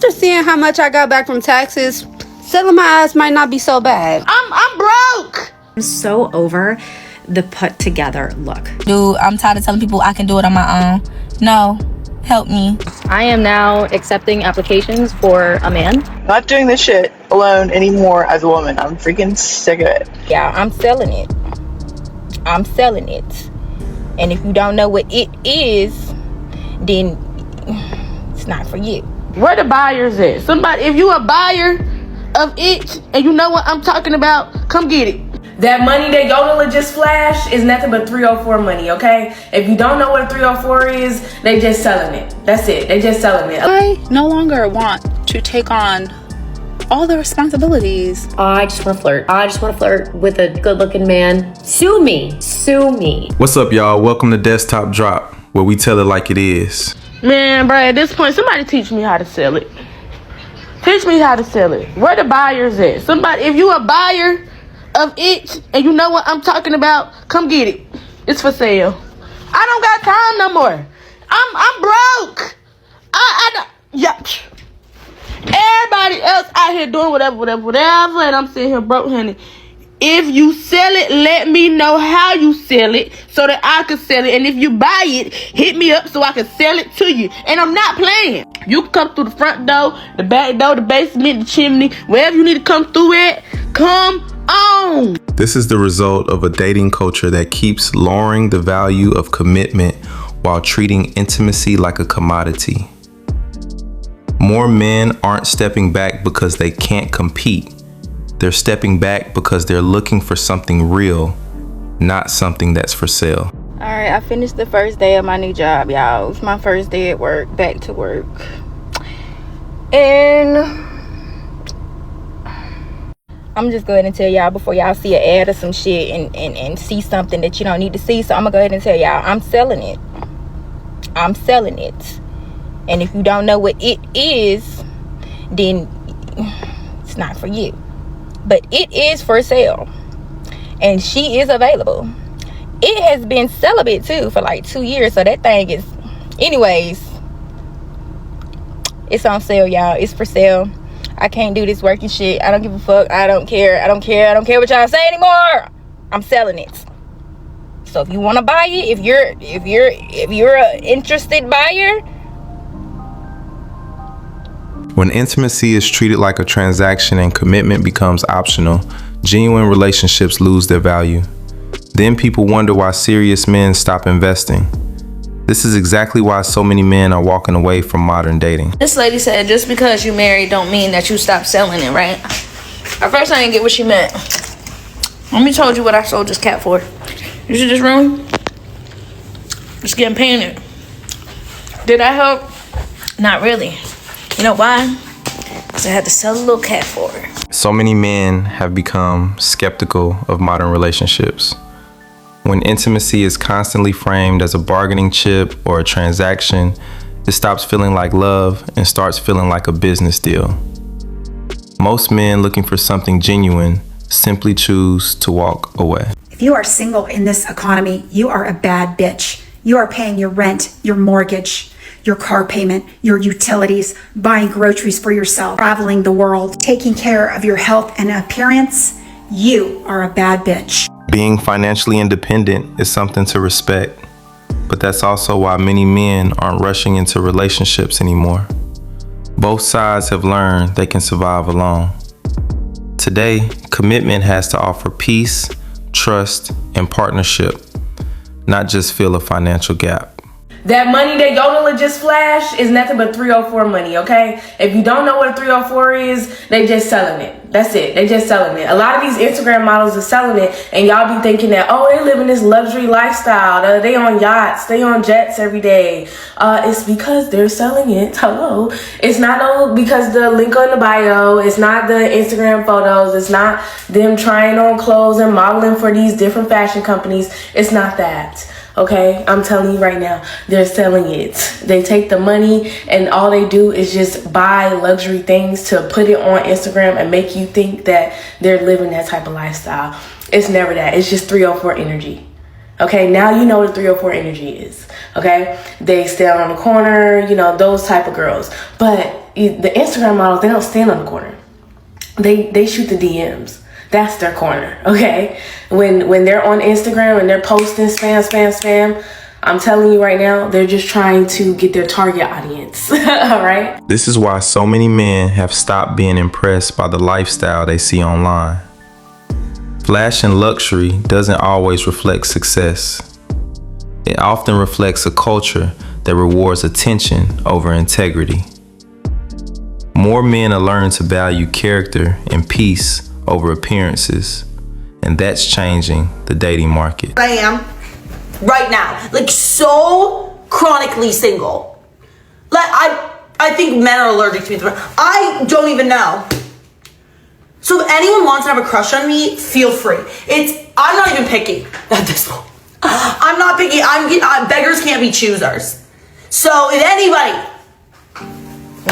After seeing how much I got back from taxes, selling my ass might not be so bad. I'm broke. I'm so over the put together look. Dude, I'm tired of telling people I can do it on my own. No, help me. I am now accepting applications for a man. Not doing this shit alone anymore as a woman. I'm freaking sick of it. Yeah, I'm selling it. I'm selling it. And if you don't know what it is, then it's not for you. Where the buyers at? Somebody, if you a buyer of it and you know what I'm talking about, come get it. That money that Yola just flashed is nothing but 304 money, okay? If you don't know what a 304 is, they just selling it. That's it. They just selling it. I no longer want to take on all the responsibilities. I just want to flirt. I just want to flirt with a good-looking man. Sue me. Sue me. What's up, y'all? Welcome to Desktop Drop, where we tell it like it is. Man, bro, at this point, somebody teach me how to sell it. Teach me how to sell it. Where the buyers at? Somebody, if you a buyer of it and you know what I'm talking about, come get it. It's for sale. I don't got time no more. I'm broke. I don't, yeah. Everybody else out here doing whatever, and I'm sitting here broke, honey. If you sell it, let me know how you sell it so that I can sell it. And if you buy it, hit me up so I can sell it to you. And I'm not playing. You can come through the front door, the back door, the basement, the chimney, wherever you need to come through it, come on. This is the result of a dating culture that keeps lowering the value of commitment while treating intimacy like a commodity. More men aren't stepping back because they can't compete. They're stepping back because they're looking for something real, not something that's for sale. All right, I finished the first day of my new job, y'all. It was my first day at work, back to work. And I'm just going to tell y'all before y'all see an ad or some shit and see something that you don't need to see. So I'm going to go ahead and tell y'all, I'm selling it. I'm selling it. And if you don't know what it is, then it's not for you. But it is for sale. And she is available. It has been celibate too for like 2 years. So that thing is, anyways, it's on sale, y'all. It's for sale. I can't do this working shit. I don't give a fuck. I don't care. I don't care what y'all say anymore. I'm selling it. So if you want to buy it, if you're an interested buyer. When intimacy is treated like a transaction and commitment becomes optional, genuine relationships lose their value. Then people wonder why serious men stop investing. This is exactly why so many men are walking away from modern dating. This lady said just because you married don't mean that you stop selling it, right? At first I didn't get what she meant. Let me told you what I sold this cat for. You see this room? It's getting painted. Did that help? Not really. You know why? Because I had to sell a little cat for her. So many men have become skeptical of modern relationships. When intimacy is constantly framed as a bargaining chip or a transaction, it stops feeling like love and starts feeling like a business deal. Most men looking for something genuine simply choose to walk away. If you are single in this economy, you are a bad bitch. You are paying your rent, your mortgage, your car payment, your utilities, buying groceries for yourself, traveling the world, taking care of your health and appearance. You are a bad bitch. Being financially independent is something to respect, but that's also why many men aren't rushing into relationships anymore. Both sides have learned they can survive alone. Today, commitment has to offer peace, trust, and partnership, not just fill a financial gap. That money that Yola just flashed is nothing but 304 money, okay? If you don't know what a 304 is, they just selling it. That's it. They just selling it. A lot of these Instagram models are selling it, and y'all be thinking that, oh, they living this luxury lifestyle. They on yachts. They on jets every day. It's because they're selling it. Hello. It's not because the link on the bio. It's not the Instagram photos. It's not them trying on clothes and modeling for these different fashion companies. It's not that. Okay, I'm telling you right now, they're selling it. They take the money and all they do is just buy luxury things to put it on Instagram and make you think that they're living that type of lifestyle. It's never that. It's just 304 energy. Okay, now you know what 304 energy is. Okay, they stand on the corner, you know, those type of girls. But the Instagram models, they don't stand on the corner. They shoot the DMs. That's their corner, okay? When they're on Instagram and they're posting spam, I'm telling you right now, they're just trying to get their target audience, all right? This is why so many men have stopped being impressed by the lifestyle they see online. Flash and luxury doesn't always reflect success. It often reflects a culture that rewards attention over integrity. More men are learning to value character and peace over appearances, and that's changing the dating market. I am right now, like so chronically single. Like I think men are allergic to me. I don't even know. So if anyone wants to have a crush on me, feel free. I'm not even picky at this point. I'm not picky. Beggars can't be choosers. So if anybody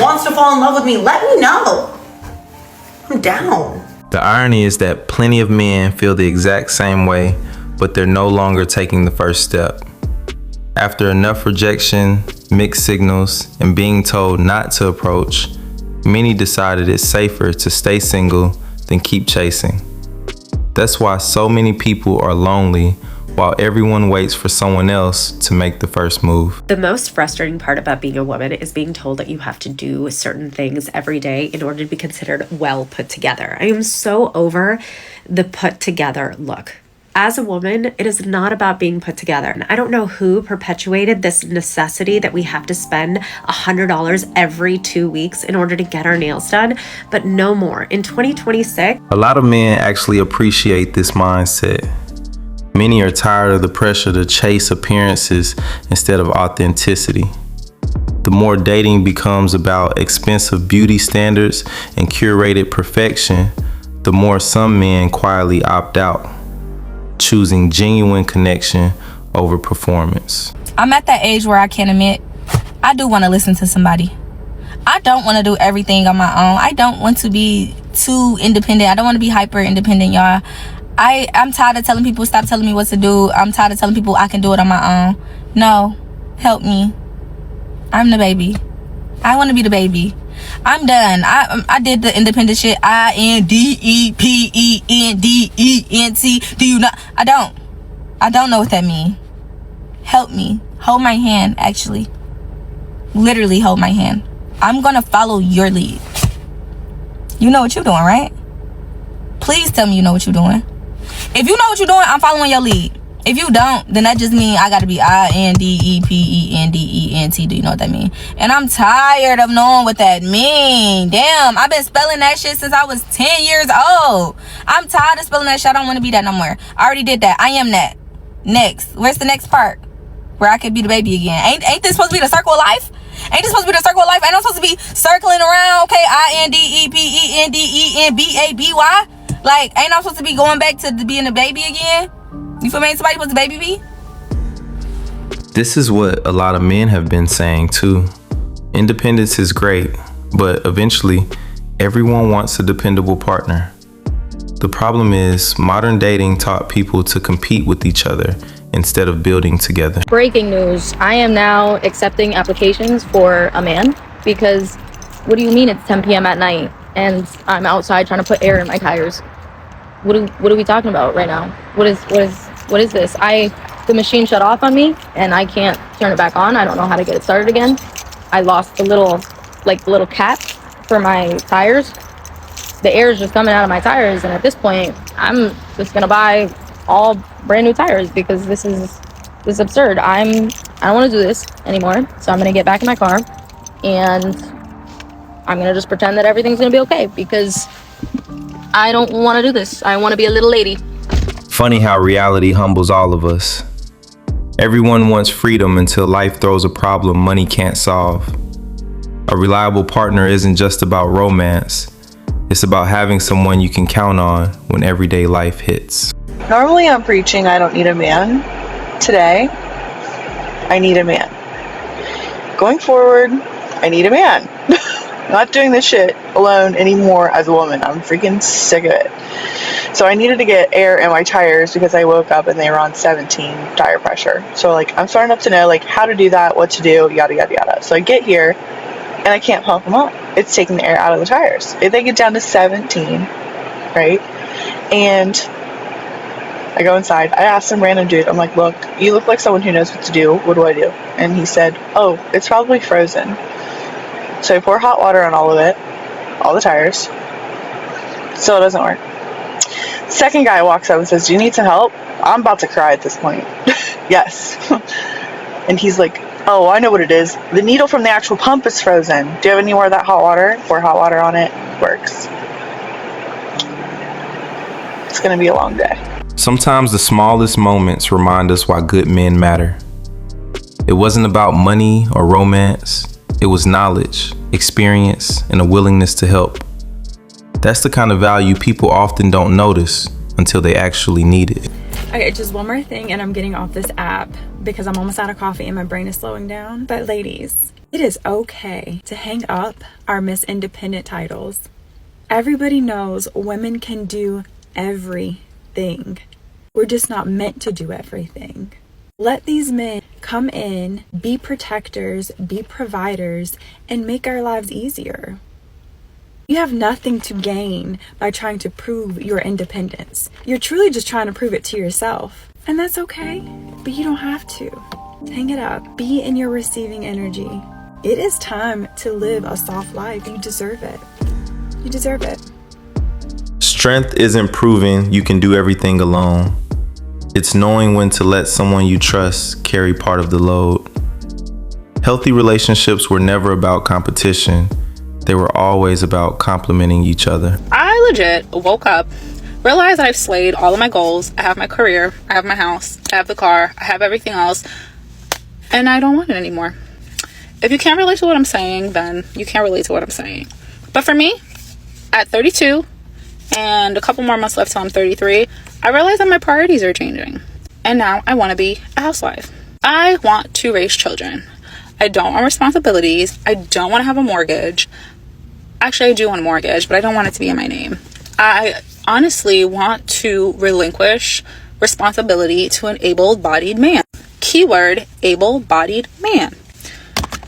wants to fall in love with me, let me know. I'm down. The irony is that plenty of men feel the exact same way, but they're no longer taking the first step. After enough rejection, mixed signals, and being told not to approach, many decided it's safer to stay single than keep chasing. That's why so many people are lonely while everyone waits for someone else to make the first move. The most frustrating part about being a woman is being told that you have to do certain things every day in order to be considered well put together. I am so over the put together look. As a woman, it is not about being put together. And I don't know who perpetuated this necessity that we have to spend $100 every 2 weeks in order to get our nails done, but no more. In 2026, a lot of men actually appreciate this mindset. Many are tired of the pressure to chase appearances instead of authenticity. The more dating becomes about expensive beauty standards and curated perfection, the more some men quietly opt out, choosing genuine connection over performance. I'm at that age where I can admit I do want to listen to somebody. I don't want to do everything on my own. I don't want to be too independent. I don't want to be hyper independent, y'all. I'm tired of telling people stop telling me what to do. I'm tired of telling people I can do it on my own. No, help me. I'm the baby. I want to be the baby. I'm done. I did the independent shit. INDEPENDENT. Do you not? I don't know what that means. Help me. Hold my hand, actually. Literally hold my hand. I'm gonna follow your lead. You know what you're doing, right? Please tell me you know what you're doing. If you know what you're doing, I'm following your lead. If you don't, then that just means I gotta be INDEPENDENT. Do you know what that means? And I'm tired of knowing what that means. Damn, I've been spelling that shit since I was 10 years old. I'm tired of spelling that shit. I don't want to be that no more. I already did that. I am that. Next. Where's the next part? Where I could be the baby again. Ain't this supposed to be the circle of life? Ain't this supposed to be the circle of life? Ain't I supposed to be circling around? Okay, INDEPENDENTBABY. Like, ain't I supposed to be going back to being a baby again? You feel me? Ain't somebody supposed to baby be? This is what a lot of men have been saying too. Independence is great, but eventually everyone wants a dependable partner. The problem is modern dating taught people to compete with each other instead of building together. Breaking news. I am now accepting applications for a man because what do you mean it's 10 p.m. at night and I'm outside trying to put air in my tires? What are we talking about right now? What is this? The machine shut off on me and I can't turn it back on. I don't know how to get it started again. I lost the little cap for my tires. The air is just coming out of my tires, and at this point, I'm just gonna buy all brand new tires because this is absurd. I don't want to do this anymore, so I'm gonna get back in my car and I'm gonna just pretend that everything's gonna be okay because I don't want to do this. I want to be a little lady. Funny how reality humbles all of us. Everyone wants freedom until life throws a problem money can't solve. A reliable partner isn't just about romance. It's about having someone you can count on when everyday life hits. Normally I'm preaching I don't need a man. Today, I need a man. Going forward, I need a man. Not doing this shit alone anymore as a woman. I'm freaking sick of it. So I needed to get air in my tires because I woke up and they were on 17 tire pressure. So I'm starting up to know how to do that, what to do, yada yada yada. So I get here and I can't pump them up. It's taking the air out of the tires. If they get down to 17, right? And I go inside. I asked some random dude, I'm like, look, you look like someone who knows what to do. What do I do? And he said, oh, it's probably frozen. So I pour hot water on all of it, all the tires. Still doesn't work. Second guy walks up and says, do you need some help? I'm about to cry at this point. Yes. And he's like, oh, I know what it is. The needle from the actual pump is frozen. Do you have any more of that hot water? Pour hot water on it. Works. It's going to be a long day. Sometimes the smallest moments remind us why good men matter. It wasn't about money or romance. It was knowledge, experience, and a willingness to help. That's the kind of value people often don't notice until they actually need it. Okay, just one more thing and I'm getting off this app because I'm almost out of coffee and my brain is slowing down. But ladies, it is okay to hang up our Miss Independent titles. Everybody knows women can do everything. We're just not meant to do everything. Let these men come in, be protectors, be providers, and make our lives easier. You have nothing to gain by trying to prove your independence. You're truly just trying to prove it to yourself. And that's okay, but you don't have to. Hang it up. Be in your receiving energy. It is time to live a soft life. You deserve it. You deserve it. Strength isn't proving you can do everything alone. It's knowing when to let someone you trust carry part of the load. Healthy relationships were never about competition. They were always about complementing each other. I legit woke up, realized I've slayed all of my goals. I have my career, I have my house, I have the car, I have everything else, and I don't want it anymore. If you can't relate to what I'm saying, then you can't relate to what I'm saying. But for me, at 32, and a couple more months left till I'm 33, I realized that my priorities are changing. And now I want to be a housewife. I want to raise children. I don't want responsibilities. I don't want to have a mortgage. Actually, I do want a mortgage, but I don't want it to be in my name. I honestly want to relinquish responsibility to an able-bodied man. Keyword, able-bodied man.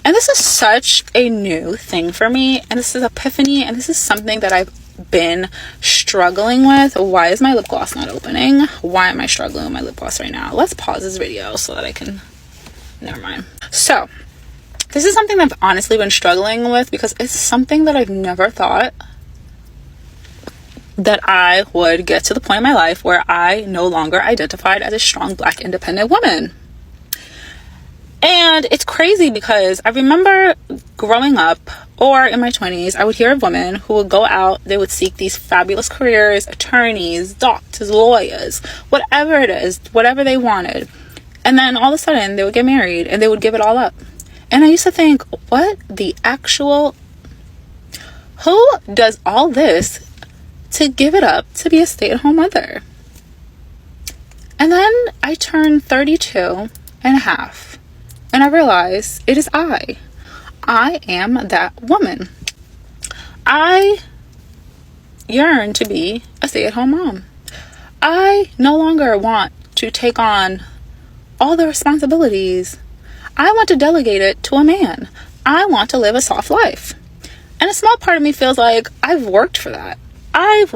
And this is such a new thing for me. And this is epiphany. And this is something that I've been struggling with. Why is my lip gloss not opening? Why am I struggling with my lip gloss right now? Let's pause this video so that I can... Never mind. So, this is something I've honestly been struggling with because it's something that I've never thought that I would get to the point in my life where I no longer identified as a strong Black independent woman. And it's crazy because I remember growing up or in my 20s, I would hear of women who would go out, they would seek these fabulous careers, attorneys, doctors, lawyers, whatever it is, whatever they wanted. And then all of a sudden they would get married and they would give it all up. And I used to think, what the actual, who does all this to give it up to be a stay-at-home mother? And then I turned 32 and a half and I realized it is I am that woman. I yearn to be a stay-at-home mom. I no longer want to take on all the responsibilities. I want to delegate it to a man. I want to live a soft life. And a small part of me feels like I've worked for that. I've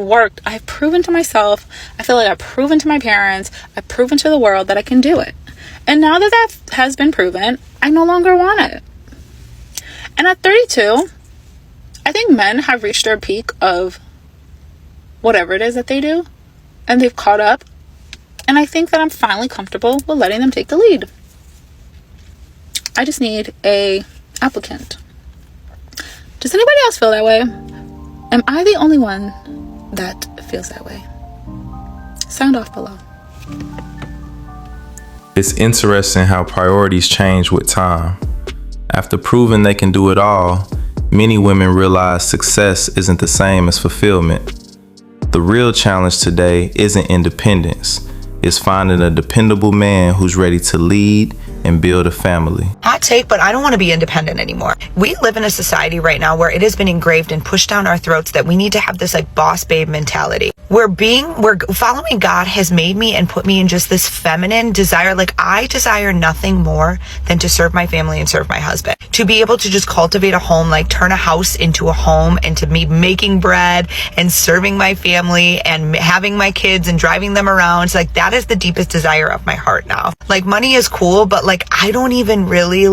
proven to myself, I feel like I've proven to my parents, I've proven to the world that I can do it. And now that that has been proven, I no longer want it. And at 32, I think men have reached their peak of whatever it is that they do, and they've caught up. And I think that I'm finally comfortable with letting them take the lead. I just need a applicant. Does anybody else feel that way? Am I the only one that feels that way? Sound off below. It's interesting how priorities change with time. After proving they can do it all, many women realize success isn't the same as fulfillment. The real challenge today isn't independence. It's finding a dependable man who's ready to lead and build a family. Hot take, but I don't want to be independent anymore. We live in a society right now where it has been engraved and pushed down our throats that we need to have this like boss babe mentality. Following God has made me and put me in just this feminine desire. Like, I desire nothing more than to serve my family and serve my husband. To be able to just cultivate a home, like turn a house into a home, and to me making bread and serving my family and having my kids and driving them around. It's like, that is the deepest desire of my heart now. Like, money is cool, but like, I don't even really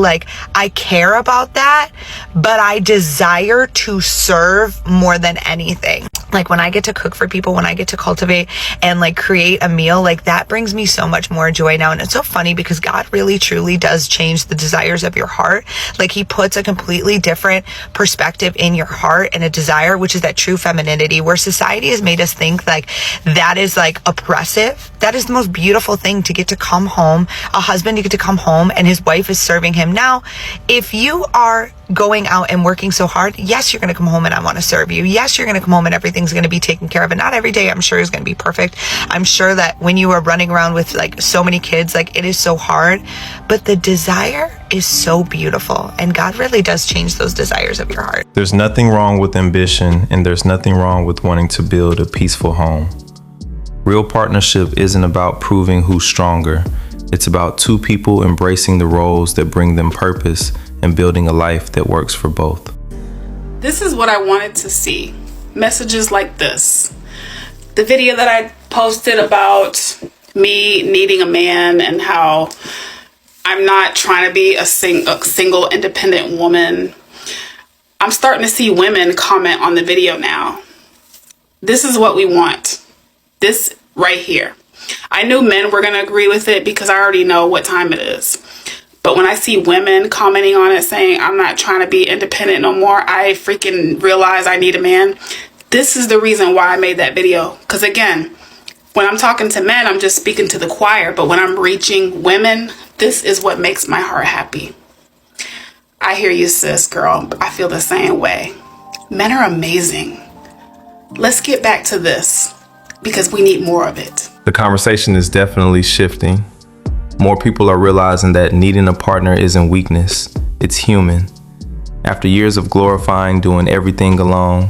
I care about that, but I desire to serve more than anything. Like, when I get to cook for people, when I get to cultivate and like create a meal, like that brings me so much more joy now. And it's so funny because God really truly does change the desires of your heart. Like, he puts a completely different perspective in your heart and a desire, which is that true femininity, where society has made us think like that is like oppressive. That is the most beautiful thing, to get to come home, a husband to get to come home and his wife is serving him. Now, if you are going out and working so hard, yes, you're going to come home and I want to serve you. Yes, you're going to come home and everything's going to be taken care of. And not every day, I'm sure, is going to be perfect. I'm sure that when you are running around with like so many kids, like it is so hard, but the desire is so beautiful. And God really does change those desires of your heart. There's nothing wrong with ambition, and there's nothing wrong with wanting to build a peaceful home. Real partnership isn't about proving who's stronger. It's about two people embracing the roles that bring them purpose and building a life that works for both. This is what I wanted to see. Messages like this. The video that I posted about me needing a man and how I'm not trying to be a single independent woman. I'm starting to see women comment on the video now. This is what we want. This right here. I knew men were going to agree with it because I already know what time it is. But when I see women commenting on it saying, I'm not trying to be independent no more, I freaking realize I need a man. This is the reason why I made that video. Because again, when I'm talking to men, I'm just speaking to the choir. But when I'm reaching women, this is what makes my heart happy. I hear you, sis, girl. I feel the same way. Men are amazing. Let's get back to this because we need more of it. The conversation is definitely shifting. More people are realizing that needing a partner isn't weakness, it's human. After years of glorifying doing everything alone,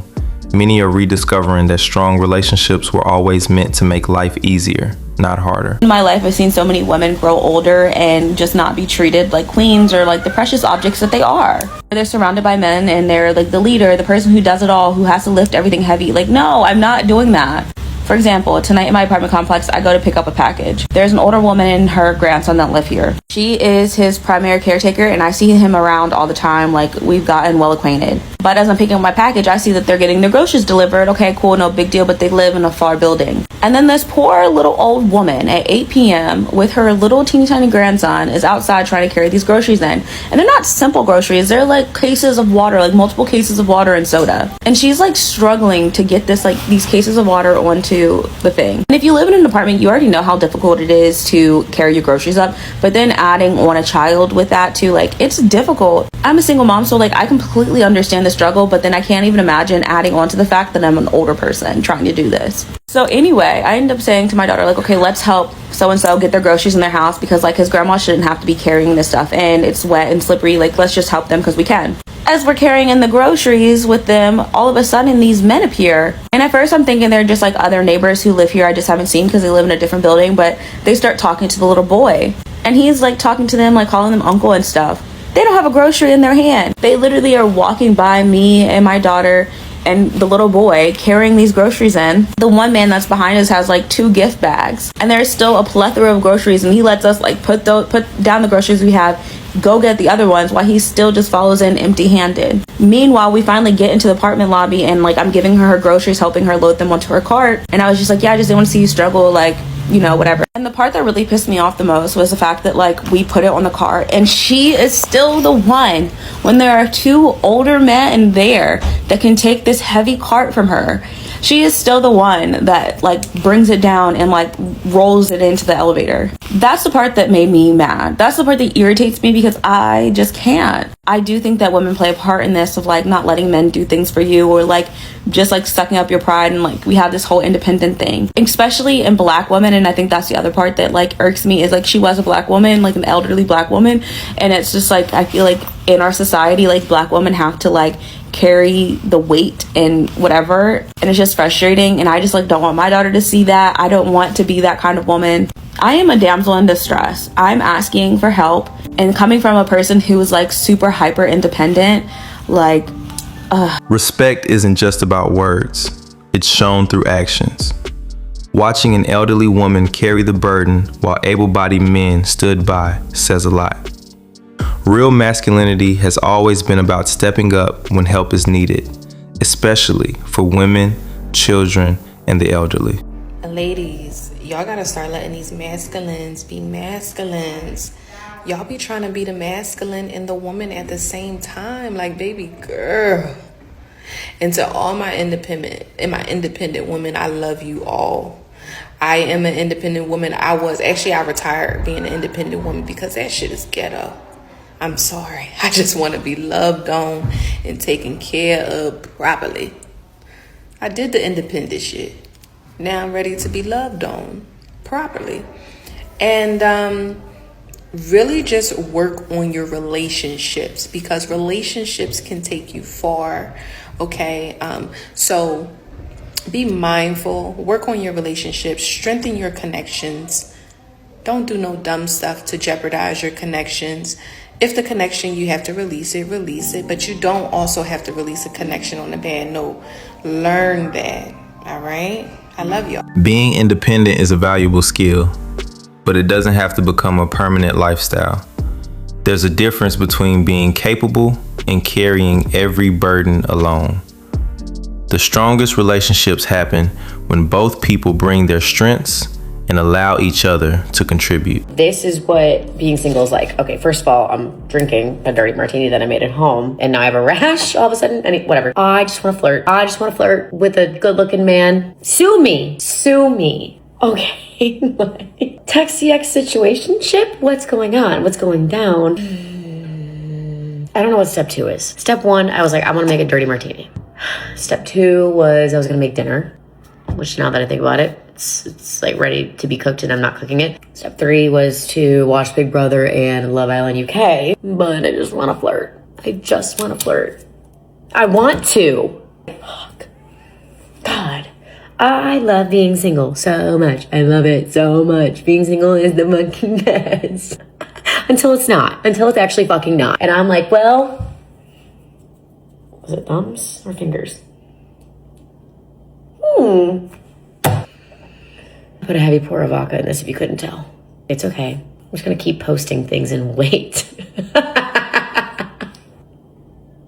many are rediscovering that strong relationships were always meant to make life easier, not harder. In my life, I've seen so many women grow older and just not be treated like queens or like the precious objects that they are. They're surrounded by men and they're like the leader, the person who does it all, who has to lift everything heavy. Like, no, I'm not doing that. For example, tonight in my apartment complex, I go to pick up a package. There's an older woman and her grandson that live here. She is his primary caretaker and I see him around all the time, like we've gotten well acquainted. But as I'm picking up my package, I see that they're getting their groceries delivered. Okay, cool, no big deal, but they live in a far building. And then this poor little old woman at 8 p.m. with her little teeny tiny grandson is outside trying to carry these groceries in. And they're not simple groceries, they're like cases of water, like multiple cases of water and soda. And she's like struggling to get this, like these cases of water onto the thing. And if you live in an apartment, you already know how difficult it is to carry your groceries up, but then adding on a child with that too, like it's difficult. I'm a single mom, so like I completely understand the struggle, but then I can't even imagine adding on to the fact that I'm an older person trying to do this. So anyway, I end up saying to my daughter, like, okay, let's help so-and-so get their groceries in their house because like his grandma shouldn't have to be carrying this stuff and it's wet and slippery. Like, let's just help them because we can. As we're carrying in the groceries with them, all of a sudden these men appear. And at first I'm thinking they're just like other neighbors who live here I just haven't seen because they live in a different building, but they start talking to the little boy. And he's like talking to them, like calling them uncle and stuff. They don't have a grocery in their hand. They literally are walking by me and my daughter and the little boy carrying these groceries in. The one man that's behind us has like 2 gift bags and there's still a plethora of groceries and he lets us like put down the groceries we have, go get the other ones while he still just follows in empty-handed. Meanwhile, we finally get into the apartment lobby and like I'm giving her groceries, helping her load them onto her cart, and I was just like, yeah, I just didn't want to see you struggle, like, you know, whatever. And the part that really pissed me off the most was the fact that like we put it on the cart and she is still the one when there are 2 older men there that can take this heavy cart from her. She is still the one that like brings it down and like rolls it into the elevator. That's the part that made me mad. That's the part that irritates me because I just can't. I do think that women play a part in this of like not letting men do things for you or like just like sucking up your pride, and like we have this whole independent thing, especially in Black women. And I think that's the other part that like irks me is like she was a Black woman, like an elderly Black woman, and it's just like I feel like in our society like Black women have to like carry the weight and whatever, and it's just frustrating, and I just like don't want my daughter to see that. I don't want to be that kind of woman. I am a damsel in distress. I'm asking for help, and coming from a person who is like super hyper independent, like Respect isn't just about words, it's shown through actions. Watching an elderly woman carry the burden while able-bodied men stood by says a lot. Real masculinity has always been about stepping up when help is needed, especially for women, children, and the elderly. Ladies, y'all gotta start letting these masculines be masculines. Y'all be trying to be the masculine and the woman at the same time, like, baby girl. And to all my independent women, I love you all. I am an independent woman. I retired being an independent woman because that shit is ghetto. I'm sorry. I just want to be loved on and taken care of properly. I did the independent shit. Now I'm ready to be loved on properly. And really just work on your relationships, because relationships can take you far. Okay. So be mindful, work on your relationships, strengthen your connections. Don't do no dumb stuff to jeopardize your connections. If the connection, you have to release it, but you don't also have to release a connection on a bad note. Learn that. All right. I love y'all. Being independent is a valuable skill, but it doesn't have to become a permanent lifestyle. There's a difference between being capable and carrying every burden alone. The strongest relationships happen when both people bring their strengths and allow each other to contribute. This is what being single is like. Okay, first of all, I'm drinking a dirty martini that I made at home, and now I have a rash all of a sudden. Whatever. I just want to flirt. I just want to flirt with a good-looking man. Sue me. Sue me. Okay. Texty X situationship? What's going on? What's going down? I don't know what step 2 is. Step 1, I was like, I want to make a dirty martini. Step 2 was I was going to make dinner, which now that I think about it, it's like ready to be cooked and I'm not cooking it. Step 3 was to watch Big Brother and Love Island UK, but I just want to flirt. I just want to flirt. I want to. Fuck. God. I love being single so much. I love it so much. Being single is the monkey best. Until it's not. Until it's actually fucking not. And I'm like, well, was it thumbs or fingers? Put a heavy pour of vodka in this if you couldn't tell. It's okay. I'm just gonna keep posting things and wait.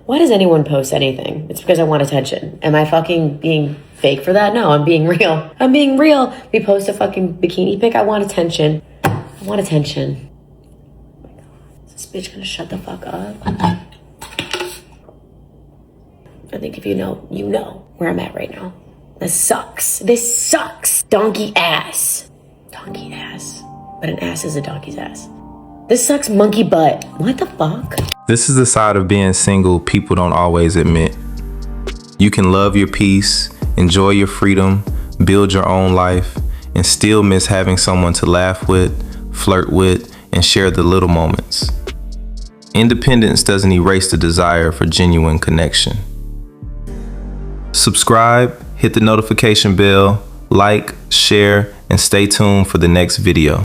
Why does anyone post anything? It's because I want attention. Am I fucking being fake for that? No, I'm being real. I'm being real. We post a fucking bikini pic. I want attention. I want attention. Oh my God. Is this bitch gonna shut the fuck up? I think if you know, you know where I'm at right now. This sucks. This sucks. Donkey ass. Donkey ass. But an ass is a donkey's ass. This sucks monkey butt. What the fuck? This is the side of being single people don't always admit. You can love your peace, enjoy your freedom, build your own life, and still miss having someone to laugh with, flirt with, and share the little moments. Independence doesn't erase the desire for genuine connection. Subscribe, hit the notification bell, like, share, and stay tuned for the next video.